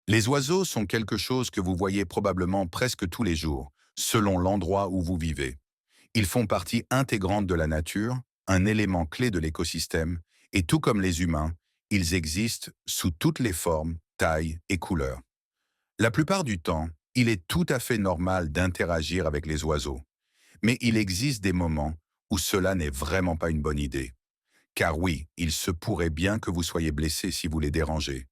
Les oiseaux sont quelque chose que vous voyez probablement presque tous les jours, selon l'endroit où vous vivez. Ils font partie intégrante de la nature, un élément clé de l'écosystème, et tout comme les humains, ils existent sous toutes les formes, tailles et couleurs. La plupart du temps, il est tout à fait normal d'interagir avec les oiseaux, mais il existe des moments où cela n'est vraiment pas une bonne idée. Car oui, il se pourrait bien que vous soyez blessé si vous les dérangez.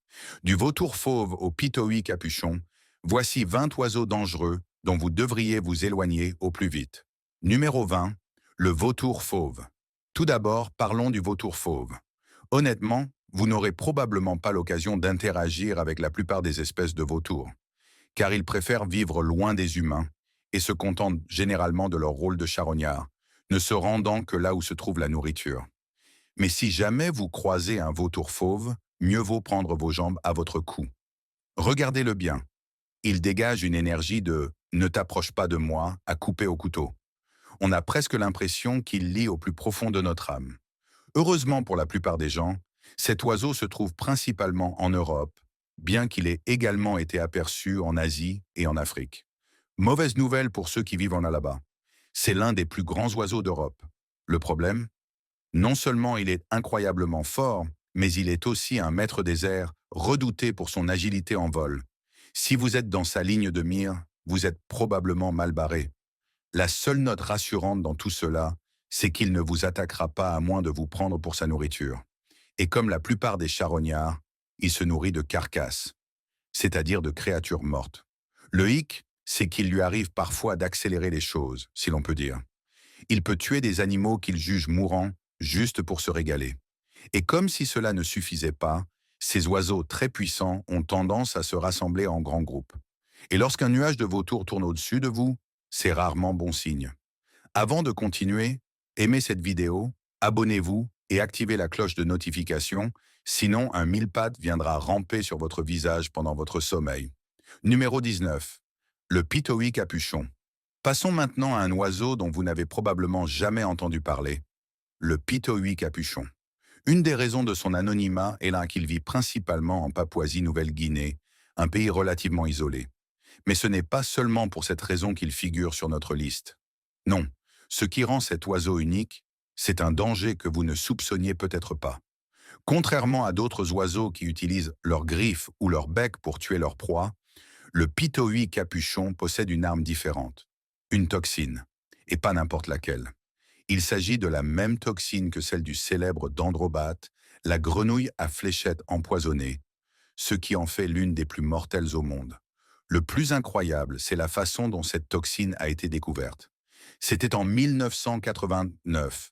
Du vautour fauve au pitoï capuchon, voici 20 oiseaux dangereux dont vous devriez vous éloigner au plus vite. Numéro 20, le vautour fauve. Tout d'abord, parlons du vautour fauve. Honnêtement, vous n'aurez probablement pas l'occasion d'interagir avec la plupart des espèces de vautours, car ils préfèrent vivre loin des humains et se contentent généralement de leur rôle de charognard, ne se rendant que là où se trouve la nourriture. Mais si jamais vous croisez un vautour fauve, mieux vaut prendre vos jambes à votre cou. Regardez-le bien. Il dégage une énergie de «ne t'approche pas de moi» à couper au couteau. On a presque l'impression qu'il lit au plus profond de notre âme. Heureusement pour la plupart des gens, cet oiseau se trouve principalement en Europe, bien qu'il ait également été aperçu en Asie et en Afrique. Mauvaise nouvelle pour ceux qui vivent en là-bas. C'est l'un des plus grands oiseaux d'Europe. Le problème, non seulement il est incroyablement fort, mais il est aussi un maître des airs, redouté pour son agilité en vol. Si vous êtes dans sa ligne de mire, vous êtes probablement mal barré. La seule note rassurante dans tout cela, c'est qu'il ne vous attaquera pas à moins de vous prendre pour sa nourriture. Et comme la plupart des charognards, il se nourrit de carcasses, c'est-à-dire de créatures mortes. Le hic, c'est qu'il lui arrive parfois d'accélérer les choses, si l'on peut dire. Il peut tuer des animaux qu'il juge mourants juste pour se régaler. Et comme si cela ne suffisait pas, ces oiseaux très puissants ont tendance à se rassembler en grands groupes. Et lorsqu'un nuage de vautours tourne au-dessus de vous, c'est rarement bon signe. Avant de continuer, aimez cette vidéo, abonnez-vous et activez la cloche de notification, sinon un mille-pattes viendra ramper sur votre visage pendant votre sommeil. Numéro 19. Le pitoï capuchon. Passons maintenant à un oiseau dont vous n'avez probablement jamais entendu parler, le pitoï capuchon. Une des raisons de son anonymat est là qu'il vit principalement en Papouasie-Nouvelle-Guinée, un pays relativement isolé. Mais ce n'est pas seulement pour cette raison qu'il figure sur notre liste. Non, ce qui rend cet oiseau unique, c'est un danger que vous ne soupçonniez peut-être pas. Contrairement à d'autres oiseaux qui utilisent leurs griffes ou leur bec pour tuer leur proie, le pitoï capuchon possède une arme différente, une toxine, et pas n'importe laquelle. Il s'agit de la même toxine que celle du célèbre dendrobate, la grenouille à fléchettes empoisonnée, ce qui en fait l'une des plus mortelles au monde. Le plus incroyable, c'est la façon dont cette toxine a été découverte. C'était en 1989,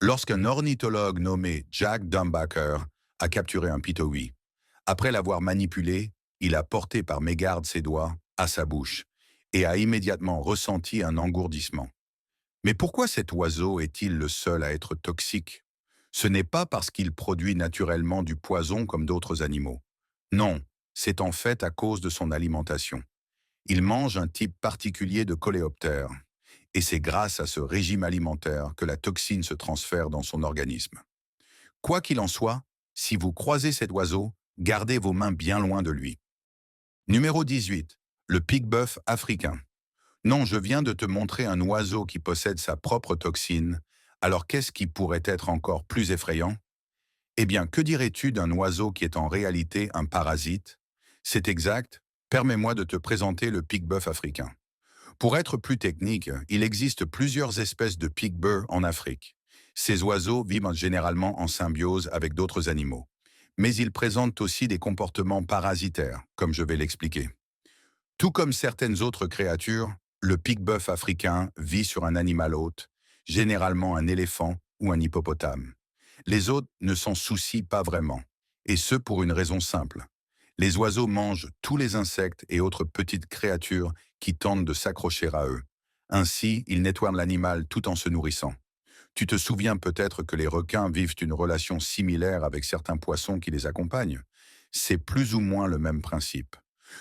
lorsqu'un ornithologue nommé Jack Dumbacher a capturé un pitoï. Après l'avoir manipulé, il a porté par mégarde ses doigts à sa bouche et a immédiatement ressenti un engourdissement. Mais pourquoi cet oiseau est-il le seul à être toxique? Ce n'est pas parce qu'il produit naturellement du poison comme d'autres animaux. Non, c'est en fait à cause de son alimentation. Il mange un type particulier de coléoptère, et c'est grâce à ce régime alimentaire que la toxine se transfère dans son organisme. Quoi qu'il en soit, si vous croisez cet oiseau, gardez vos mains bien loin de lui. Numéro 18. Le pique-bœuf africain. Non, je viens de te montrer un oiseau qui possède sa propre toxine, alors qu'est-ce qui pourrait être encore plus effrayant? Eh bien, que dirais-tu d'un oiseau qui est en réalité un parasite? C'est exact, permets-moi de te présenter le pique-bœuf africain. Pour être plus technique, il existe plusieurs espèces de pique-bœufs en Afrique. Ces oiseaux vivent généralement en symbiose avec d'autres animaux. Mais ils présentent aussi des comportements parasitaires, comme je vais l'expliquer. Tout comme certaines autres créatures, le pique-bœuf africain vit sur un animal hôte, généralement un éléphant ou un hippopotame. Les autres ne s'en soucient pas vraiment, et ce pour une raison simple. Les oiseaux mangent tous les insectes et autres petites créatures qui tentent de s'accrocher à eux. Ainsi, ils nettoient l'animal tout en se nourrissant. Tu te souviens peut-être que les requins vivent une relation similaire avec certains poissons qui les accompagnent. C'est plus ou moins le même principe.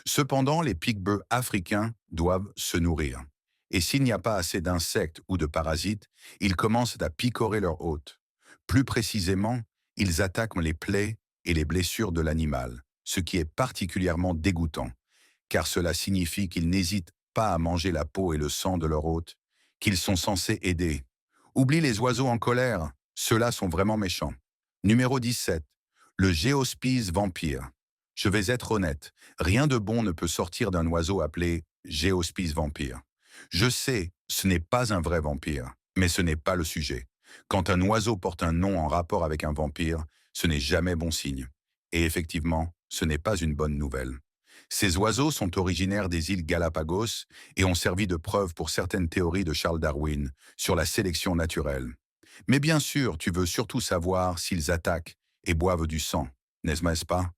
Cependant, les pique-bœufs africains doivent se nourrir. Et s'il n'y a pas assez d'insectes ou de parasites, ils commencent à picorer leur hôte. Plus précisément, ils attaquent les plaies et les blessures de l'animal, ce qui est particulièrement dégoûtant, car cela signifie qu'ils n'hésitent pas à manger la peau et le sang de leur hôte, qu'ils sont censés aider. Oublie les oiseaux en colère, ceux-là sont vraiment méchants. Numéro 17. Le géospice vampire. Je vais être honnête, rien de bon ne peut sortir d'un oiseau appelé géospice vampire. Je sais, ce n'est pas un vrai vampire, mais ce n'est pas le sujet. Quand un oiseau porte un nom en rapport avec un vampire, ce n'est jamais bon signe. Et effectivement, ce n'est pas une bonne nouvelle. Ces oiseaux sont originaires des îles Galapagos et ont servi de preuve pour certaines théories de Charles Darwin sur la sélection naturelle. Mais bien sûr, tu veux surtout savoir s'ils attaquent et boivent du sang, n'est-ce pas?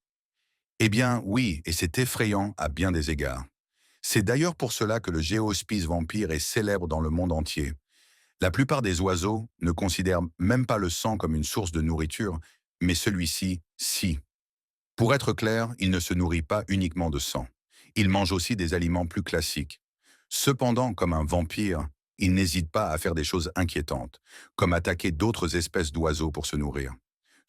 Eh bien, oui, et c'est effrayant à bien des égards. C'est d'ailleurs pour cela que le géospice vampire est célèbre dans le monde entier. La plupart des oiseaux ne considèrent même pas le sang comme une source de nourriture, mais celui-ci, si. Pour être clair, il ne se nourrit pas uniquement de sang. Il mange aussi des aliments plus classiques. Cependant, comme un vampire, il n'hésite pas à faire des choses inquiétantes, comme attaquer d'autres espèces d'oiseaux pour se nourrir.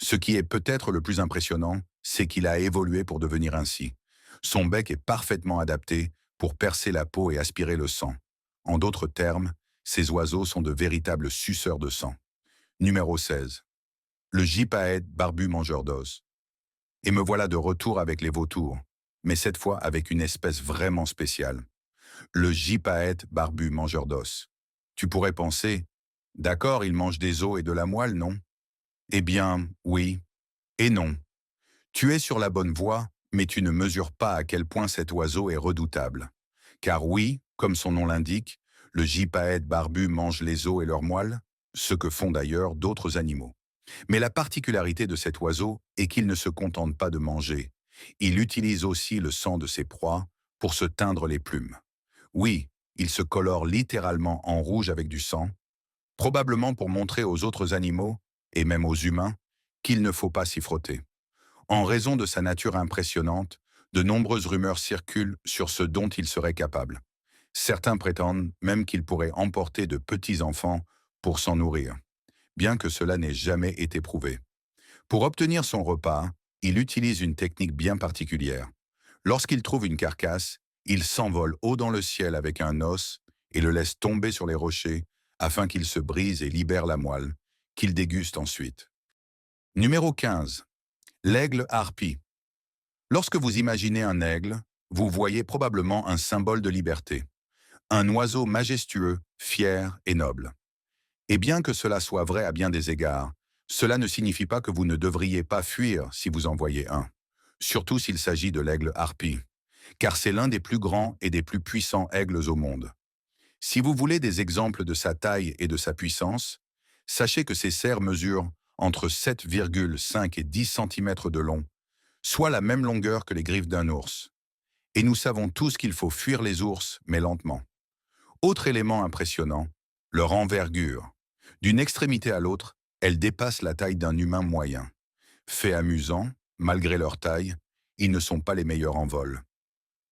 Ce qui est peut-être le plus impressionnant, c'est qu'il a évolué pour devenir ainsi. Son bec est parfaitement adapté pour percer la peau et aspirer le sang. En d'autres termes, ces oiseaux sont de véritables suceurs de sang. Numéro 16. Le gypaète barbu mangeur d'os. Et me voilà de retour avec les vautours, mais cette fois avec une espèce vraiment spéciale. Le gypaète barbu mangeur d'os. Tu pourrais penser, d'accord, il mange des os et de la moelle, non? Eh bien, oui et non. Tu es sur la bonne voie, mais tu ne mesures pas à quel point cet oiseau est redoutable. Car oui, comme son nom l'indique, le gypaète barbu mange les os et leurs moelles, ce que font d'ailleurs d'autres animaux. Mais la particularité de cet oiseau est qu'il ne se contente pas de manger. Il utilise aussi le sang de ses proies pour se teindre les plumes. Oui, il se colore littéralement en rouge avec du sang, probablement pour montrer aux autres animaux, et même aux humains, qu'il ne faut pas s'y frotter. En raison de sa nature impressionnante, de nombreuses rumeurs circulent sur ce dont il serait capable. Certains prétendent même qu'il pourrait emporter de petits enfants pour s'en nourrir, bien que cela n'ait jamais été prouvé. Pour obtenir son repas, il utilise une technique bien particulière. Lorsqu'il trouve une carcasse, il s'envole haut dans le ciel avec un os et le laisse tomber sur les rochers afin qu'il se brise et libère la moelle, qu'il déguste ensuite. Numéro 15. L'aigle harpie. Lorsque vous imaginez un aigle, vous voyez probablement un symbole de liberté. Un oiseau majestueux, fier et noble. Et bien que cela soit vrai à bien des égards, cela ne signifie pas que vous ne devriez pas fuir si vous en voyez un. Surtout s'il s'agit de l'aigle harpie, car c'est l'un des plus grands et des plus puissants aigles au monde. Si vous voulez des exemples de sa taille et de sa puissance, sachez que ces cerfs mesurent entre 7,5 et 10 cm de long, soit la même longueur que les griffes d'un ours. Et nous savons tous qu'il faut fuir les ours, mais lentement. Autre élément impressionnant, leur envergure. D'une extrémité à l'autre, elle dépasse la taille d'un humain moyen. Fait amusant, malgré leur taille, ils ne sont pas les meilleurs en vol.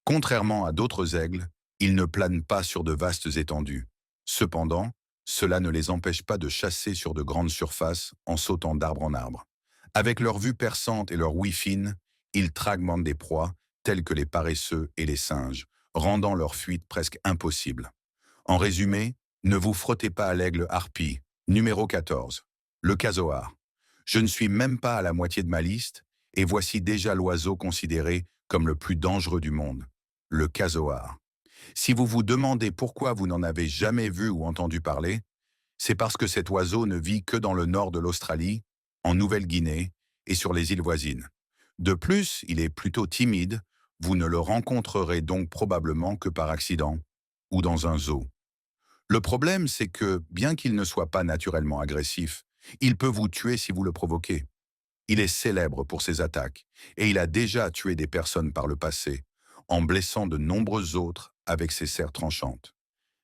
Contrairement à d'autres aigles, ils ne planent pas sur de vastes étendues. Cependant, cela ne les empêche pas de chasser sur de grandes surfaces en sautant d'arbre en arbre. Avec leur vue perçante et leur ouïe fine, ils fragmentent des proies, telles que les paresseux et les singes, rendant leur fuite presque impossible. En résumé, ne vous frottez pas à l'aigle harpie. Numéro 14. Le casoar. Je ne suis même pas à la moitié de ma liste, et voici déjà l'oiseau considéré comme le plus dangereux du monde. Le casoar. Si vous vous demandez pourquoi vous n'en avez jamais vu ou entendu parler, c'est parce que cet oiseau ne vit que dans le nord de l'Australie, en Nouvelle-Guinée et sur les îles voisines. De plus, il est plutôt timide, vous ne le rencontrerez donc probablement que par accident ou dans un zoo. Le problème, c'est que, bien qu'il ne soit pas naturellement agressif, il peut vous tuer si vous le provoquez. Il est célèbre pour ses attaques, et il a déjà tué des personnes par le passé, en blessant de nombreuses autres avec ses serres tranchantes.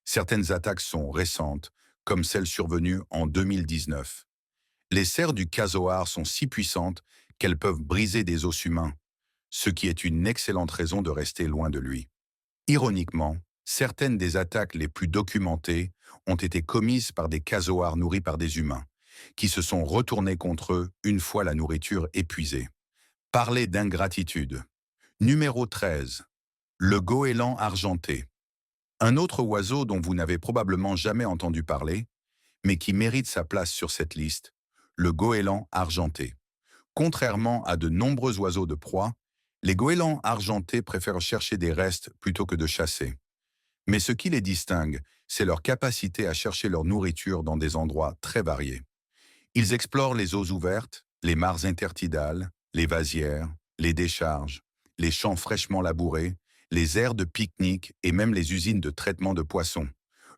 Certaines attaques sont récentes, comme celle survenue en 2019. Les serres du casoar sont si puissantes qu'elles peuvent briser des os humains, ce qui est une excellente raison de rester loin de lui. Ironiquement, certaines des attaques les plus documentées ont été commises par des casoars nourris par des humains, qui se sont retournés contre eux une fois la nourriture épuisée. Parler d'ingratitude. Numéro 13. Le goéland argenté. Un autre oiseau dont vous n'avez probablement jamais entendu parler, mais qui mérite sa place sur cette liste, le goéland argenté. Contrairement à de nombreux oiseaux de proie, les goélands argentés préfèrent chercher des restes plutôt que de chasser. Mais ce qui les distingue, c'est leur capacité à chercher leur nourriture dans des endroits très variés. Ils explorent les eaux ouvertes, les mares intertidales, les vasières, les décharges, les champs fraîchement labourés, les aires de pique-nique et même les usines de traitement de poissons.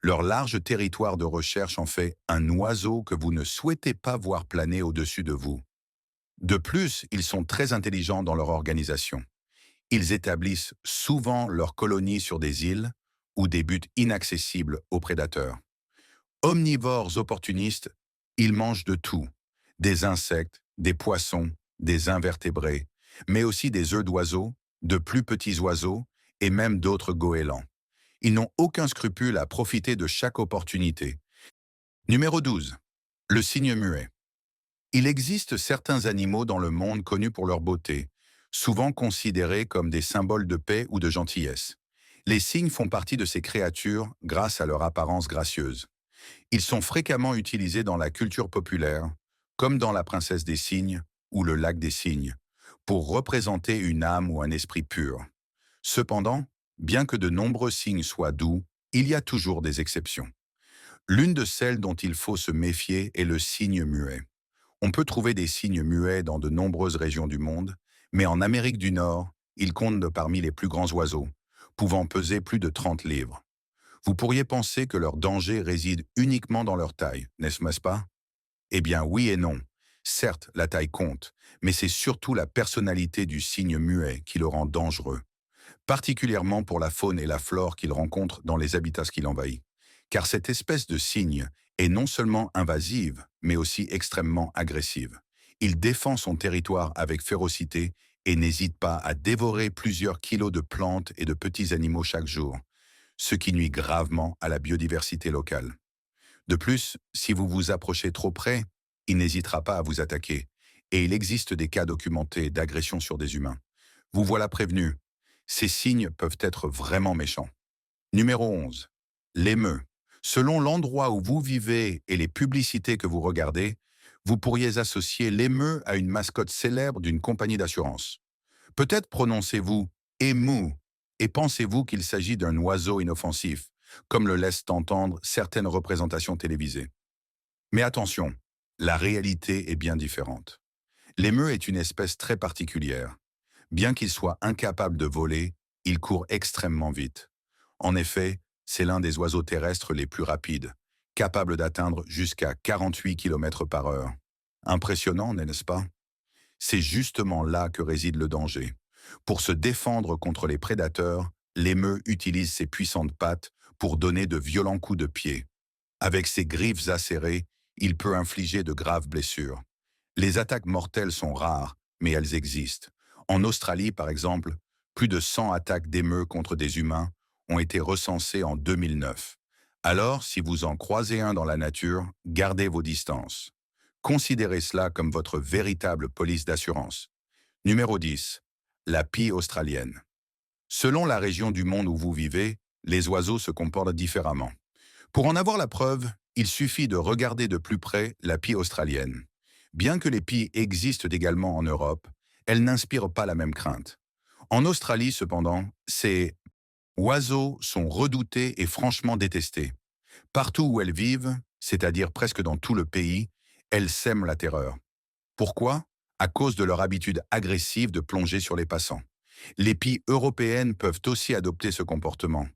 Leur large territoire de recherche en fait un oiseau que vous ne souhaitez pas voir planer au-dessus de vous. De plus, ils sont très intelligents dans leur organisation. Ils établissent souvent leurs colonies sur des îles ou des buts inaccessibles aux prédateurs. Omnivores opportunistes, ils mangent de tout, des insectes, des poissons, des invertébrés, mais aussi des œufs d'oiseaux, de plus petits oiseaux et même d'autres goélands. Ils n'ont aucun scrupule à profiter de chaque opportunité. Numéro 12. Le cygne muet. Il existe certains animaux dans le monde connus pour leur beauté, souvent considérés comme des symboles de paix ou de gentillesse. Les cygnes font partie de ces créatures grâce à leur apparence gracieuse. Ils sont fréquemment utilisés dans la culture populaire, comme dans La Princesse des Cygnes ou Le Lac des Cygnes, pour représenter une âme ou un esprit pur. Cependant, bien que de nombreux cygnes soient doux, il y a toujours des exceptions. L'une de celles dont il faut se méfier est le cygne muet. On peut trouver des cygnes muets dans de nombreuses régions du monde, mais en Amérique du Nord, ils comptent parmi les plus grands oiseaux, pouvant peser plus de 30 livres. Vous pourriez penser que leur danger réside uniquement dans leur taille, n'est-ce pas? Eh bien oui et non. Certes, la taille compte, mais c'est surtout la personnalité du cygne muet qui le rend dangereux, particulièrement pour la faune et la flore qu'il rencontre dans les habitats qu'il envahit. Car cette espèce de cygne est non seulement invasive, mais aussi extrêmement agressive. Il défend son territoire avec férocité et n'hésite pas à dévorer plusieurs kilos de plantes et de petits animaux chaque jour, ce qui nuit gravement à la biodiversité locale. De plus, si vous vous approchez trop près, il n'hésitera pas à vous attaquer, et il existe des cas documentés d'agression sur des humains. Vous voilà prévenu, ces cygnes peuvent être vraiment méchants. Numéro 11. L'émeu. Selon l'endroit où vous vivez et les publicités que vous regardez, vous pourriez associer l'émeu à une mascotte célèbre d'une compagnie d'assurance. Peut-être prononcez-vous émou et pensez-vous qu'il s'agit d'un oiseau inoffensif, comme le laissent entendre certaines représentations télévisées. Mais attention, la réalité est bien différente. L'émeu est une espèce très particulière. Bien qu'il soit incapable de voler, il court extrêmement vite. En effet, c'est l'un des oiseaux terrestres les plus rapides, capable d'atteindre jusqu'à 48 km par heure. Impressionnant, n'est-ce pas? C'est justement là que réside le danger. Pour se défendre contre les prédateurs, l'émeu utilise ses puissantes pattes pour donner de violents coups de pied. Avec ses griffes acérées, il peut infliger de graves blessures. Les attaques mortelles sont rares, mais elles existent. En Australie, par exemple, plus de 100 attaques d'émeux contre des humains ont été recensées en 2009. Alors, si vous en croisez un dans la nature, gardez vos distances. Considérez cela comme votre véritable police d'assurance. Numéro 10. La pie australienne. Selon la région du monde où vous vivez, les oiseaux se comportent différemment. Pour en avoir la preuve, il suffit de regarder de plus près la pie australienne. Bien que les pies existent également en Europe, elles n'inspirent pas la même crainte. En Australie, cependant, ces oiseaux sont redoutés et franchement détestés. Partout où elles vivent, c'est-à-dire presque dans tout le pays, elles sèment la terreur. Pourquoi? À cause de leur habitude agressive de plonger sur les passants. Les pies européennes peuvent aussi adopter ce comportement,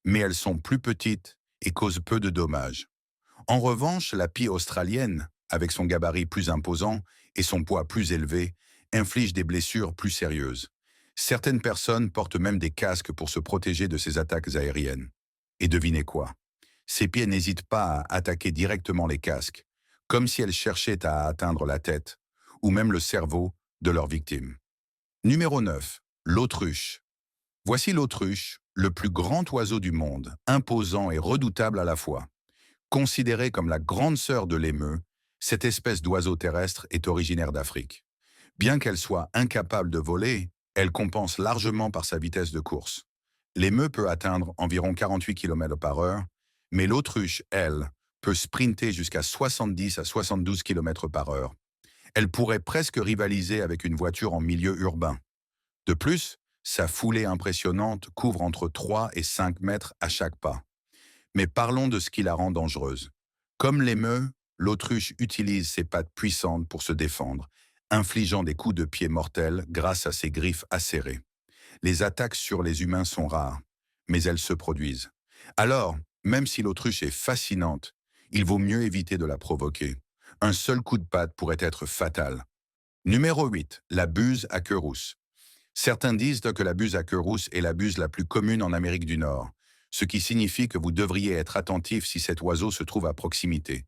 mais elles sont plus petites et causent peu de dommages. En revanche, la pie australienne, avec son gabarit plus imposant et son poids plus élevé, inflige des blessures plus sérieuses. Certaines personnes portent même des casques pour se protéger de ces attaques aériennes. Et devinez quoi? Ces pieds n'hésitent pas à attaquer directement les casques, comme si elles cherchaient à atteindre la tête, ou même le cerveau de leurs victimes. Numéro 9. L'autruche. Voici l'autruche, le plus grand oiseau du monde, imposant et redoutable à la fois. Considérée comme la grande sœur de l'émeu, cette espèce d'oiseau terrestre est originaire d'Afrique. Bien qu'elle soit incapable de voler, Elle compense largement par sa vitesse de course. L'émeu peut atteindre environ 48 km par heure, mais l'autruche, elle, peut sprinter jusqu'à 70 à 72 km par heure. Elle pourrait presque rivaliser avec une voiture en milieu urbain. De plus, sa foulée impressionnante couvre entre 3 et 5 mètres à chaque pas. Mais parlons de ce qui la rend dangereuse. Comme l'émeu, l'autruche utilise ses pattes puissantes pour se défendre, infligeant des coups de pied mortels grâce à ses griffes acérées. Les attaques sur les humains sont rares, mais elles se produisent. Alors, même si l'autruche est fascinante, il vaut mieux éviter de la provoquer. Un seul coup de patte pourrait être fatal. Numéro 8. La buse à queue rousse. Certains disent que la buse à queue rousse est la buse la plus commune en Amérique du Nord, ce qui signifie que vous devriez être attentif si cet oiseau se trouve à proximité.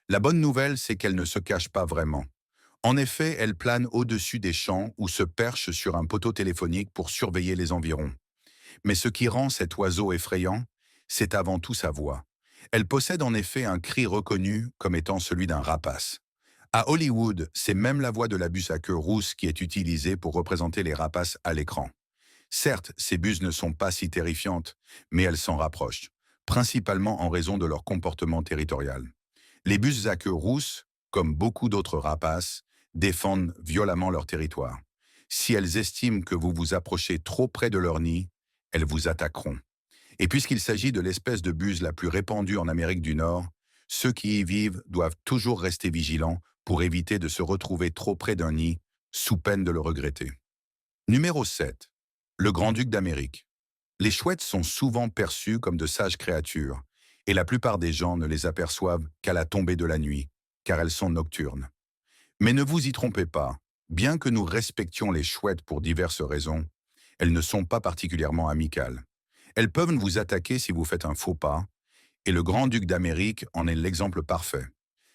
La bonne nouvelle, c'est qu'elle ne se cache pas vraiment. En effet, elle plane au-dessus des champs ou se perche sur un poteau téléphonique pour surveiller les environs. Mais ce qui rend cet oiseau effrayant, c'est avant tout sa voix. Elle possède en effet un cri reconnu comme étant celui d'un rapace. À Hollywood, c'est même la voix de la buse à queue rousse qui est utilisée pour représenter les rapaces à l'écran. Certes, ces buses ne sont pas si terrifiantes, mais elles s'en rapprochent, principalement en raison de leur comportement territorial. Les buses à queue rousse, comme beaucoup d'autres rapaces, défendent violemment leur territoire. Si elles estiment que vous vous approchez trop près de leur nid, elles vous attaqueront. Et puisqu'il s'agit de l'espèce de buse la plus répandue en Amérique du Nord, ceux qui y vivent doivent toujours rester vigilants pour éviter de se retrouver trop près d'un nid, sous peine de le regretter. Numéro 7. Le Grand-Duc d'Amérique. Les chouettes sont souvent perçues comme de sages créatures, et la plupart des gens ne les aperçoivent qu'à la tombée de la nuit, car elles sont nocturnes. Mais ne vous y trompez pas, bien que nous respections les chouettes pour diverses raisons, elles ne sont pas particulièrement amicales. Elles peuvent vous attaquer si vous faites un faux pas, et le Grand-Duc d'Amérique en est l'exemple parfait.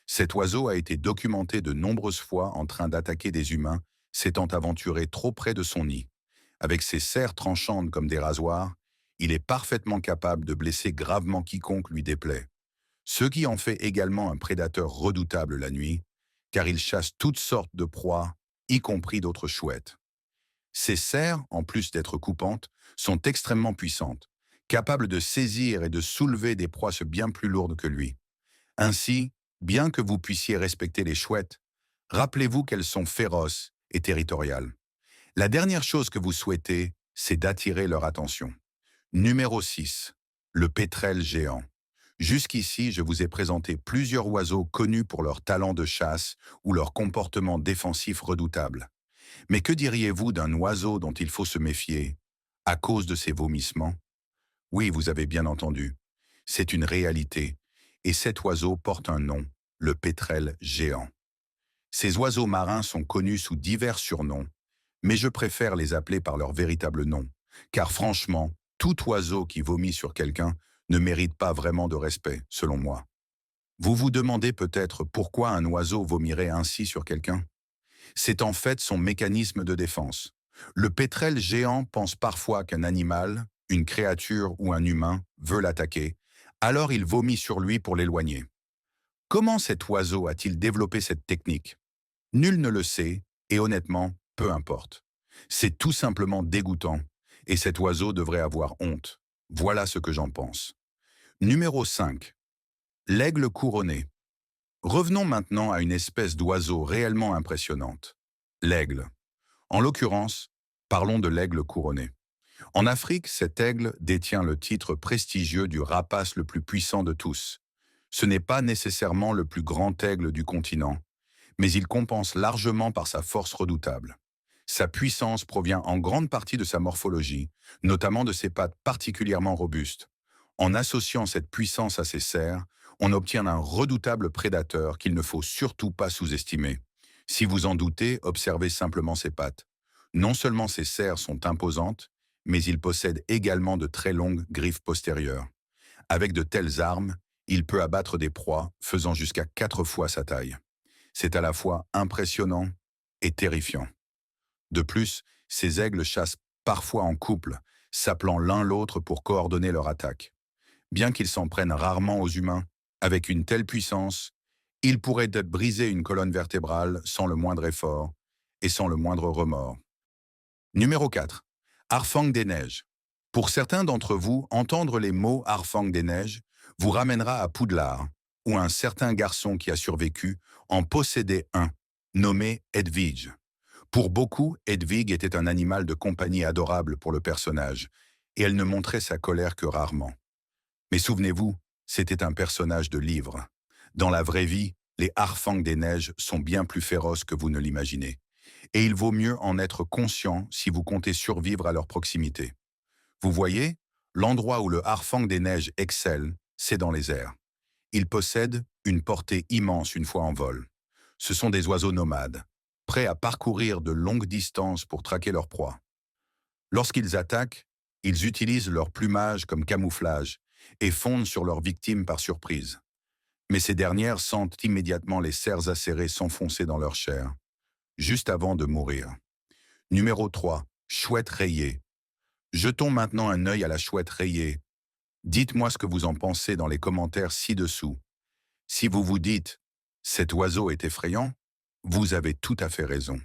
Cet oiseau a été documenté de nombreuses fois en train d'attaquer des humains s'étant aventuré trop près de son nid. Avec ses serres tranchantes comme des rasoirs, il est parfaitement capable de blesser gravement quiconque lui déplaît. Ce qui en fait également un prédateur redoutable la nuit, car il chasse toutes sortes de proies, y compris d'autres chouettes. Ces serres, en plus d'être coupantes, sont extrêmement puissantes, capables de saisir et de soulever des proies bien plus lourdes que lui. Ainsi, bien que vous puissiez respecter les chouettes, rappelez-vous qu'elles sont féroces et territoriales. La dernière chose que vous souhaitez, c'est d'attirer leur attention. Numéro 6. Le pétrel géant. Jusqu'ici, je vous ai présenté plusieurs oiseaux connus pour leur talent de chasse ou leur comportement défensif redoutable. Mais que diriez-vous d'un oiseau dont il faut se méfier à cause de ses vomissements? Oui, vous avez bien entendu. C'est une réalité. Et cet oiseau porte un nom, le pétrel géant. Ces oiseaux marins sont connus sous divers surnoms, mais je préfère les appeler par leur véritable nom, car franchement, tout oiseau qui vomit sur quelqu'un ne mérite pas vraiment de respect, selon moi. Vous vous demandez peut-être pourquoi un oiseau vomirait ainsi sur quelqu'un? C'est en fait son mécanisme de défense. Le pétrel géant pense parfois qu'un animal, une créature ou un humain veut l'attaquer, alors il vomit sur lui pour l'éloigner. Comment cet oiseau a-t-il développé cette technique? Nul ne le sait, et honnêtement, peu importe. C'est tout simplement dégoûtant, et cet oiseau devrait avoir honte. Voilà ce que j'en pense. Numéro 5. L'aigle couronné. Revenons maintenant à une espèce d'oiseau réellement impressionnante. L'aigle. En l'occurrence, parlons de l'aigle couronné. En Afrique, cet aigle détient le titre prestigieux du rapace le plus puissant de tous. Ce n'est pas nécessairement le plus grand aigle du continent, mais il compense largement par sa force redoutable. Sa puissance provient en grande partie de sa morphologie, notamment de ses pattes particulièrement robustes. En associant cette puissance à ses serres, on obtient un redoutable prédateur qu'il ne faut surtout pas sous-estimer. Si vous en doutez, observez simplement ses pattes. Non seulement ses serres sont imposantes, mais il possède également de très longues griffes postérieures. Avec de telles armes, il peut abattre des proies faisant jusqu'à 4 fois sa taille. C'est à la fois impressionnant et terrifiant. De plus, ces aigles chassent parfois en couple, s'appelant l'un l'autre pour coordonner leur attaque. Bien qu'ils s'en prennent rarement aux humains, avec une telle puissance, ils pourraient briser une colonne vertébrale sans le moindre effort et sans le moindre remords. Numéro 4. Harfang des neiges. Pour certains d'entre vous, entendre les mots Harfang des neiges vous ramènera à Poudlard, où un certain garçon qui a survécu en possédait un, nommé Hedwig. Pour beaucoup, Hedwig était un animal de compagnie adorable pour le personnage, et elle ne montrait sa colère que rarement. Mais souvenez-vous, c'était un personnage de livre. Dans la vraie vie, les Harfang des neiges sont bien plus féroces que vous ne l'imaginez. Et il vaut mieux en être conscient si vous comptez survivre à leur proximité. Vous voyez, l'endroit où le Harfang des neiges excelle, c'est dans les airs. Ils possèdent une portée immense une fois en vol. Ce sont des oiseaux nomades, prêts à parcourir de longues distances pour traquer leur proie. Lorsqu'ils attaquent, ils utilisent leur plumage comme camouflage et fondent sur leurs victimes par surprise. Mais ces dernières sentent immédiatement les serres acérées s'enfoncer dans leur chair, juste avant de mourir. Numéro 3. Chouette rayée. Jetons maintenant un œil à la chouette rayée. Dites-moi ce que vous en pensez dans les commentaires ci-dessous. Si vous vous dites « cet oiseau est effrayant », vous avez tout à fait raison.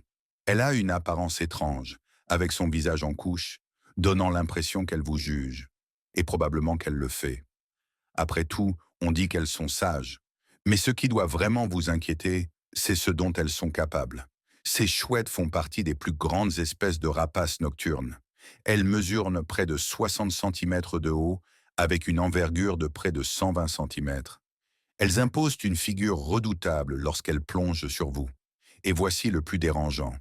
Elle a une apparence étrange, avec son visage en couche, donnant l'impression qu'elle vous juge, et probablement qu'elle le fait. Après tout, on dit qu'elles sont sages. Mais ce qui doit vraiment vous inquiéter, c'est ce dont elles sont capables. Ces chouettes font partie des plus grandes espèces de rapaces nocturnes. Elles mesurent près de 60 cm de haut, avec une envergure de près de 120 cm. Elles imposent une figure redoutable lorsqu'elles plongent sur vous. Et voici le plus dérangeant.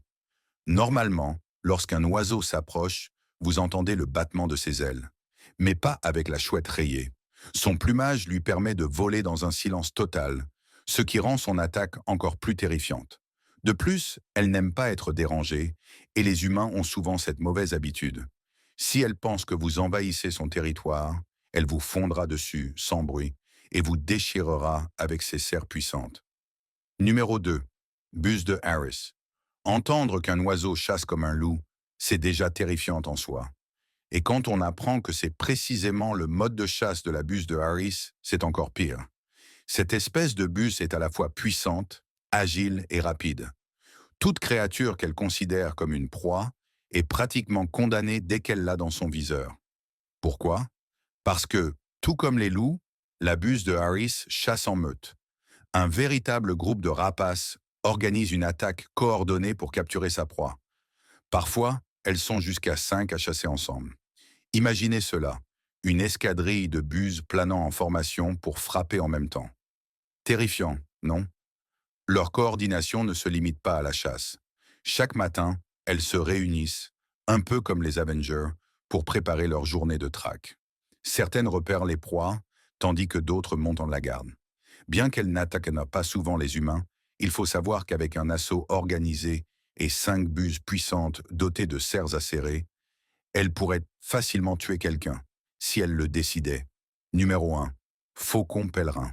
Normalement, lorsqu'un oiseau s'approche, vous entendez le battement de ses ailes. Mais pas avec la chouette rayée. Son plumage lui permet de voler dans un silence total, ce qui rend son attaque encore plus terrifiante. De plus, elle n'aime pas être dérangée, et les humains ont souvent cette mauvaise habitude. Si elle pense que vous envahissez son territoire, elle vous fondra dessus, sans bruit, et vous déchirera avec ses serres puissantes. Numéro 2. Buse de Harris. Entendre qu'un oiseau chasse comme un loup, c'est déjà terrifiant en soi. Et quand on apprend que c'est précisément le mode de chasse de la buse de Harris, c'est encore pire. Cette espèce de buse est à la fois puissante, agile et rapide. Toute créature qu'elle considère comme une proie est pratiquement condamnée dès qu'elle l'a dans son viseur. Pourquoi? Parce que, tout comme les loups, la buse de Harris chasse en meute. Un véritable groupe de rapaces organise une attaque coordonnée pour capturer sa proie. Parfois, elles sont jusqu'à 5 à chasser ensemble. Imaginez cela, une escadrille de buses planant en formation pour frapper en même temps. Terrifiant, non? Leur coordination ne se limite pas à la chasse. Chaque matin, elles se réunissent, un peu comme les Avengers, pour préparer leur journée de traque. Certaines repèrent les proies, tandis que d'autres montent en la garde. Bien qu'elles n'attaquent pas souvent les humains, il faut savoir qu'avec un assaut organisé et 5 buses puissantes dotées de serres acérées, elles pourraient facilement tuer quelqu'un, si elles le décidaient. Numéro 1. Faucon pèlerin.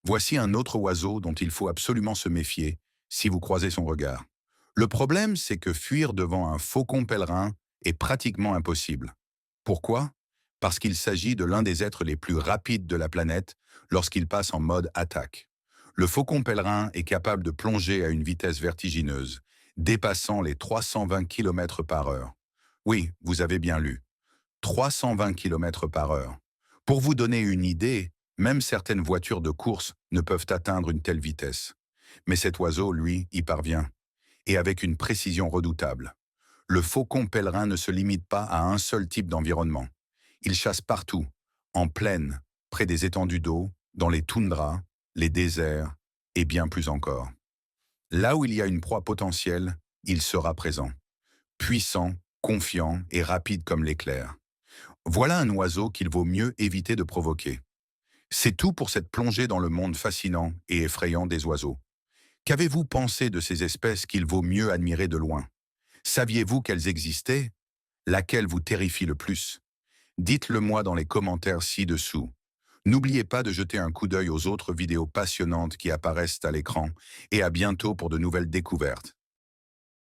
Voici un autre oiseau dont il faut absolument se méfier si vous croisez son regard. Le problème, c'est que fuir devant un faucon pèlerin est pratiquement impossible. Pourquoi? Parce qu'il s'agit de l'un des êtres les plus rapides de la planète lorsqu'il passe en mode attaque. Le faucon pèlerin est capable de plonger à une vitesse vertigineuse, dépassant les 320 km par heure. Oui, vous avez bien lu. 320 km par heure. Pour vous donner une idée, même certaines voitures de course ne peuvent atteindre une telle vitesse. Mais cet oiseau, lui, y parvient. Et avec une précision redoutable. Le faucon pèlerin ne se limite pas à un seul type d'environnement. Il chasse partout, en plaine, près des étendues d'eau, dans les toundras, les déserts et bien plus encore. Là où il y a une proie potentielle, il sera présent. Puissant, confiant et rapide comme l'éclair. Voilà un oiseau qu'il vaut mieux éviter de provoquer. C'est tout pour cette plongée dans le monde fascinant et effrayant des oiseaux. Qu'avez-vous pensé de ces espèces qu'il vaut mieux admirer de loin? Saviez-vous qu'elles existaient? Laquelle vous terrifie le plus? Dites-le moi dans les commentaires ci-dessous. N'oubliez pas de jeter un coup d'œil aux autres vidéos passionnantes qui apparaissent à l'écran et à bientôt pour de nouvelles découvertes.